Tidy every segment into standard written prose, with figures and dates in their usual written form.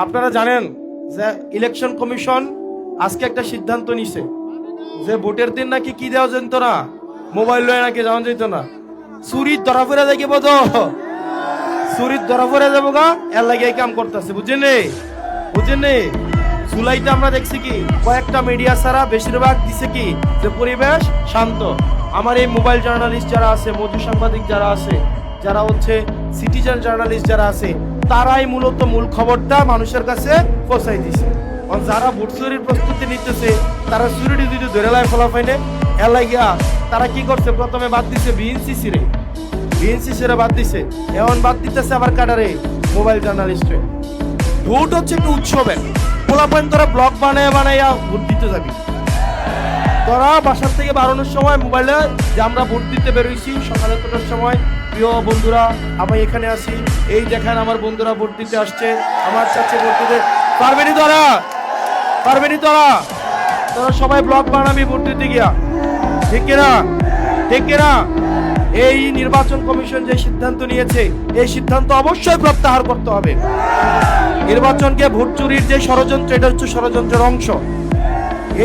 আপনারা জানেন যে ইলেকশন কমিশন আজকে একটা সিদ্ধান্ত নিছে যে ভোটের দিন নাকি কি দেওয়া যেত না, মোবাইল লয়ে নাকি যাওয়া যেত না। চুরির ধরা ফেরা দেখিব তো, চুরির ধরা ফেরা যাবো গা, এর লাগে এই কাম করতেছে। বুঝছেন জুলাইতে আমরা দেখছি কি কয়েকটা মিডিয়া ছাড়া বেশিরভাগ দিছে কি যে পরিবেশ শান্ত। আমার এই মোবাইল জার্নালিস্ট যারা আছে, মধু সাংবাদিক যারা আছে, যারা হচ্ছে সিটিজেন জার্নালিস্ট যারা আছে, তারাই মূলত মূল খবরটা মানুষের কাছে পৌঁছাই দিছে। যারা ভোট চুরির প্রস্তুতি নিতেছে তারা চুরি যদি ধরে লাই ফলাফাইনে এর লাগিয়া তারা কি করছে, প্রথমে বাদ দিছে বিএনসিসি রে বাদ দিছে, এখন বাদ দিতেছে আবার কাটারে মোবাইল জার্নালিস্টে। ভোট হচ্ছে একটা উৎসবের পোলাপাইন, তোরা ব্লগ বানাইয়া ভোট দিতে যাবি। তোরা বাসার থেকে বাড়ানোর সময় মোবাইলে যে আমরা ভোট দিতে বেরোইছি সকালে 9টার সময়, প্রিয় বন্ধুরা আমি এখানে আসি, এই দেখেন আমার বন্ধুরা ভোট দিতে আসছে, আমার চাচা ভোট দিতে পারবেনি। তোরা সবাই ব্লগ বানাবি ভোট দিতে গিয়া, ঠিক কিনা? এই নির্বাচন কমিশন যে সিদ্ধান্ত নিয়েছে এই সিদ্ধান্ত অবশ্যই প্রত্যাহার করতে হবে। নির্বাচনকে ভোট চুরির যে ষড়যন্ত্র, এটা হচ্ছে ষড়যন্ত্রের অংশ।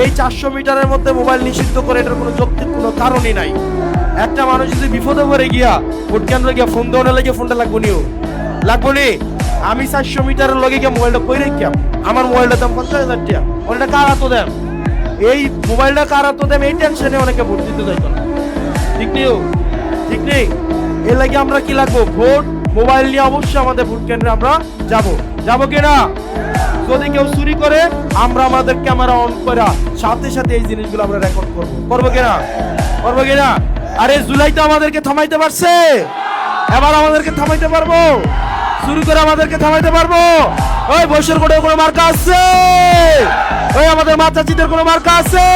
এই 400 মিটারের মধ্যে মোবাইল নিষিদ্ধ করে এটার কোনো যৌক্তিক কোনো কারণই নাই। একটা মানুষ যদি বিপদে পড়ে গিয়া ভোট কেন্দ্রে গিয়া ফোন দেওয়ার লাগে ফোনটা লাগবো নি। আমি 400 মিটারের লগে গিয়ে মোবাইলটা কই রেখে আমার মোবাইলটার দাম 50,000 টাকা, মোবাইলটা কার হাতে দেন, এই মোবাইলটা কার হাতে দেন, এই টেনশনে অনেকে ভোট দিতে যাইতো না। ঠিক নেই এর লাগে আমরা কি লাগবো, ভোট মোবাইল নিয়ে অবশ্যই আমাদের ভোট কেন্দ্রে আমরা যাবো কিনা। যদি কেউ চুরি করে আমরা আমাদের ক্যামেরা অন করা সাথে সাথে এই জিনিসগুলো আমরা রেকর্ড করবো কিনা। আরে জুলাইতে আমাদেরকে থামাইতে পারছে, এবার আমাদেরকে থামাইতে পারবো, চুরি করে আমাদেরকে থামাইতে পারবো? ওই বৈশের কোটে কোনো মার্কা আছে? ওই আমাদের মাতাচিদের কোনো মার্কা আছে?